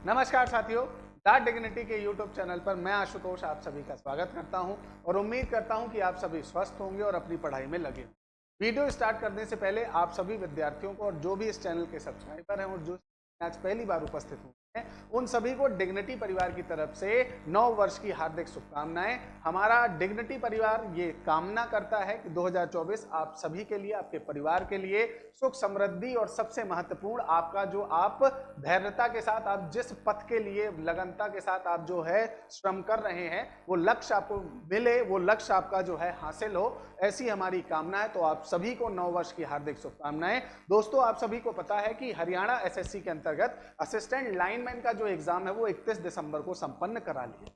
नमस्कार साथियों, the dignity के YouTube चैनल पर मैं आशुतोष आप सभी का स्वागत करता हूं और उम्मीद करता हूं कि आप सभी स्वस्थ होंगे और अपनी पढ़ाई में लगे होंगे। वीडियो स्टार्ट करने से पहले आप सभी विद्यार्थियों को और जो भी इस चैनल के सब्सक्राइबर हैं और जो आज पहली बार उपस्थित हुए हैं उन सभी को डिग्निटी परिवार की तरफ से 9 वर्ष की हार्दिक शुभकामनाएं। हमारा डिग्निटी परिवार ये कामना करता है कि 2024 आप सभी के लिए, आपके परिवार के लिए सुख समृद्धि और सबसे महत्वपूर्ण आपका जो आप धैर्यता के साथ आप जिस पथ के लिए लगनता के साथ आप जो है श्रम कर रहे हैं वो लक्ष्य आपको मिले, वो लक्ष्य आपका जो है हासिल हो, ऐसी हमारी कामना है। तो आप सभी को 9 वर्ष की हार्दिक शुभकामनाएं। दोस्तों, आप सभी को पता है कि हरियाणा एसएससी के अंतर्गत असिस्टेंट लाइनमैन का जो एग्जाम है वो 31 दिसंबर को संपन्न करा लिया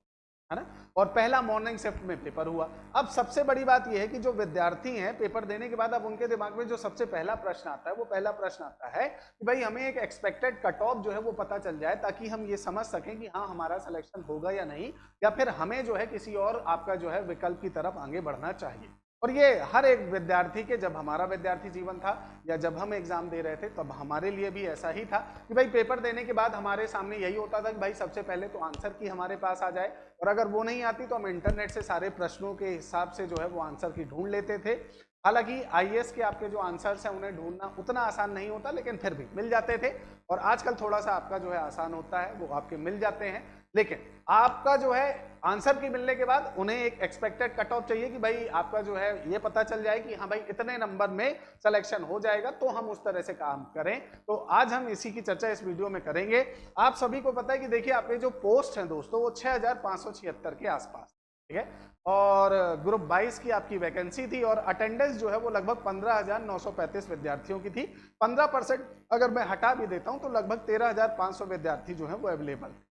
है ना, और पहला मॉर्निंग शिफ्ट में पेपर हुआ। अब सबसे बड़ी बात यह है कि जो विद्यार्थी हैं पेपर देने के बाद अब उनके दिमाग में जो सबसे पहला प्रश्न आता है वो पहला प्रश्न आता है कि भाई हमें एक एक्सपेक्टेड कट ऑफ जो है वो पता चल जाए ताकि हम ये समझ सकें कि हाँ हमारा सिलेक्शन होगा या नहीं, या फिर हमें जो है किसी और आपका जो है विकल्प की तरफ आगे बढ़ना चाहिए। और ये हर एक विद्यार्थी के, जब हमारा विद्यार्थी जीवन था या जब हम एग्जाम दे रहे थे तब हमारे लिए भी ऐसा ही था कि भाई पेपर देने के बाद हमारे सामने यही होता था कि भाई सबसे पहले तो आंसर की हमारे पास आ जाए, और अगर वो नहीं आती तो हम इंटरनेट से सारे प्रश्नों के हिसाब से जो है वो आंसर की ढूंढ लेते थे। हालांकि आईएएस के आपके जो आंसर्स हैं उन्हें ढूंढना उतना आसान नहीं होता, लेकिन फिर भी मिल जाते थे। और आजकल थोड़ा सा आपका जो है आसान होता है, वो आपके मिल जाते हैं। लेकिन आपका जो है आंसर की मिलने के बाद उन्हें एक एक्सपेक्टेड कट ऑफ चाहिए कि भाई आपका जो है ये पता चल जाए कि हाँ भाई इतने नंबर में सिलेक्शन हो जाएगा, तो हम उस तरह से काम करें। तो आज हम इसी की चर्चा इस वीडियो में करेंगे। आप सभी को पता है कि देखिए आपके जो पोस्ट हैं दोस्तों वो 6576 के आसपास, ठीक है, और ग्रुप 22 की आपकी वैकेंसी थी और अटेंडेंस जो है वो लगभग 15,935 विद्यार्थियों की थी। 15% अगर मैं हटा भी देता हूं तो लगभग 13,500 विद्यार्थी जो है वो अवेलेबल थे।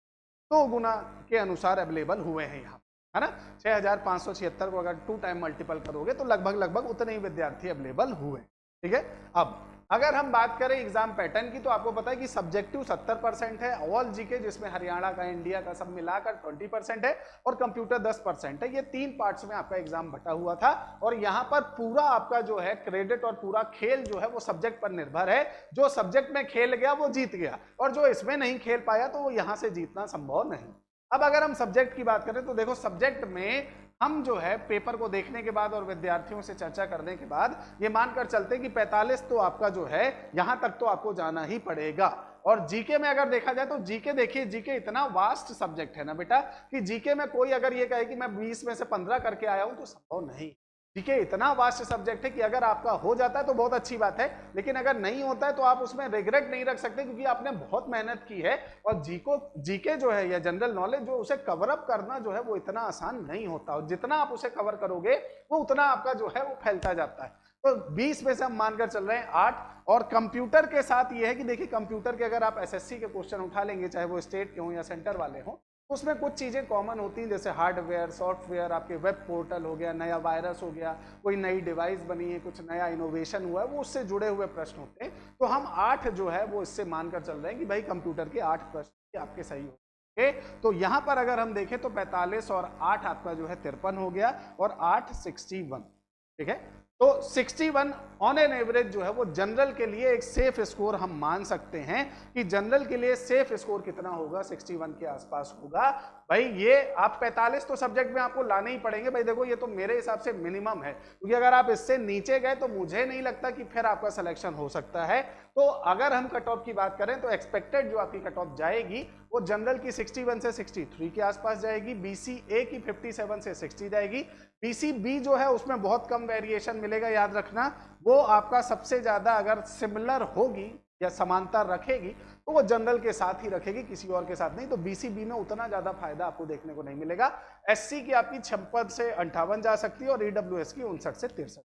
2 गुना के अनुसार अवेलेबल हुए हैं यहाँ, है ना। 6576 को अगर 2 टाइम मल्टीपल करोगे तो लगभग उतने ही विद्यार्थी अवेलेबल हुए, ठीक है। अब अगर हम बात करें एग्जाम पैटर्न की तो आपको पता है कि सब्जेक्टिव 70% है, ऑल जीके जिसमें हरियाणा का, इंडिया का सब मिलाकर 20% है, और कंप्यूटर 10% है। ये 3 पार्ट्स में आपका एग्जाम बटा हुआ था और यहाँ पर पूरा आपका जो है क्रेडिट और पूरा खेल जो है वो सब्जेक्ट पर निर्भर है। जो सब्जेक्ट में खेल गया वो जीत गया, और जो इसमें नहीं खेल पाया तो वो यहाँ से जीतना संभव नहीं। अब अगर हम सब्जेक्ट की बात करें तो देखो सब्जेक्ट में हम जो है पेपर को देखने के बाद और विद्यार्थियों से चर्चा करने के बाद ये मानकर चलते हैं कि 45 तो आपका जो है यहां तक तो आपको जाना ही पड़ेगा। और जीके में अगर देखा जाए तो जीके, देखिए जीके इतना वास्ट सब्जेक्ट है ना बेटा कि जीके में कोई अगर ये कहे कि मैं 20 में से 15 करके आया हूं तो संभव नहीं। जीके इतना वास्ट सब्जेक्ट है कि अगर आपका हो जाता है तो बहुत अच्छी बात है, लेकिन अगर नहीं होता है तो आप उसमें रिग्रेट नहीं रख सकते क्योंकि आपने बहुत मेहनत की है। और जीके जो है या जनरल नॉलेज जो उसे कवर अप करना जो है वो इतना आसान नहीं होता, और जितना आप उसे कवर करोगे वो उतना आपका जो है वो फैलता जाता है। तो 20 में से हम मानकर चल रहे हैं 8। और कंप्यूटर के साथ ये है कि देखिए कंप्यूटर के अगर आप एसएससी के क्वेश्चन उठा लेंगे, चाहे वो स्टेट के हों या सेंटर वाले हों, उसमें कुछ चीजें कॉमन होती हैं, जैसे हार्डवेयर, सॉफ्टवेयर, आपके वेब पोर्टल हो गया, नया वायरस हो गया, कोई नई डिवाइस बनी है, कुछ नया इनोवेशन हुआ है, वो उससे जुड़े हुए प्रश्न होते हैं। तो हम 8 जो है वो इससे मानकर चल रहे हैं कि भाई कंप्यूटर के 8 प्रश्न आपके सही हो। तो यहां पर अगर हम देखें तो 45 और 8 आपका जो है 53 हो गया, और 8 61, ठीक है। तो 61 ऑन एन एवरेज जो है वो जनरल के लिए एक सेफ स्कोर हम मान सकते हैं कि जनरल के लिए सेफ स्कोर कितना होगा, 61 के आसपास होगा। भाई ये आप 45 तो सब्जेक्ट में आपको लाने ही पड़ेंगे। भाई देखो ये तो मेरे हिसाब से मिनिमम है, क्योंकि अगर आप इससे नीचे गए तो मुझे नहीं लगता कि फिर आपका सिलेक्शन हो सकता है। तो अगर हम कट ऑफ की बात करें तो एक्सपेक्टेड जो आपकी कट ऑफ जाएगी वो जनरल की 61 से 63 के आसपास जाएगी, बीसीए की 57 से 60 जाएगी, बीसीबी जो है उसमें बहुत कम वेरिएशन मिलेगा। याद रखना वो आपका सबसे ज्यादा अगर सिमिलर होगी या समांतर रखेगी तो वो जनरल के साथ ही रखेगी, किसी और के साथ नहीं। तो बीसीबी में उतना ज्यादा फायदा आपको देखने को नहीं मिलेगा। एससी की आपकी 56 से 58 जा सकती है और ईडब्ल्यूएस की 59 से 63।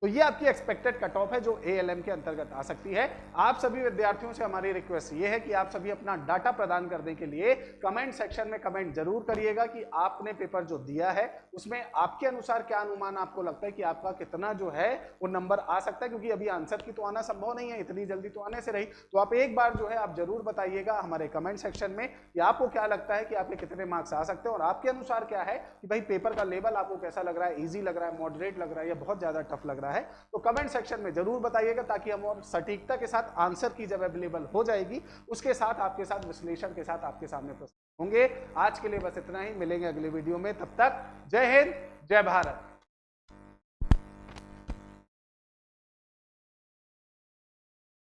तो ये आपकी एक्सपेक्टेड कट ऑफ है जो एएलएम के अंतर्गत आ सकती है। आप सभी विद्यार्थियों से हमारी रिक्वेस्ट ये है कि आप सभी अपना डाटा प्रदान करने के लिए कमेंट सेक्शन में कमेंट जरूर करिएगा कि आपने पेपर जो दिया है उसमें आपके अनुसार क्या अनुमान आपको लगता है कि आपका कितना जो है वो नंबर आ सकता है, क्योंकि अभी आंसर की तो आना संभव नहीं है, इतनी जल्दी तो आने से रही। तो आप एक बार जो है आप जरूर बताइएगा हमारे कमेंट सेक्शन में कि आपको क्या लगता है कि आपके कितने मार्क्स आ सकते हैं, और आपके अनुसार क्या है कि भाई पेपर का लेवल आपको कैसा लग रहा है, ईजी लग रहा है, मॉडरेट लग रहा है या बहुत ज्यादा टफ लग रहा है। रहा है, तो कमेंट सेक्शन में जरूर बताइएगा, ताकि हम और सटीकता के साथ आंसर की जब अवेलेबल हो जाएगी उसके साथ आपके साथ विश्लेषण के साथ आपके सामने प्रस्तुत होंगे। आज के लिए बस इतना ही, मिलेंगे अगले वीडियो में, तब तक जय हिंद जय भारत।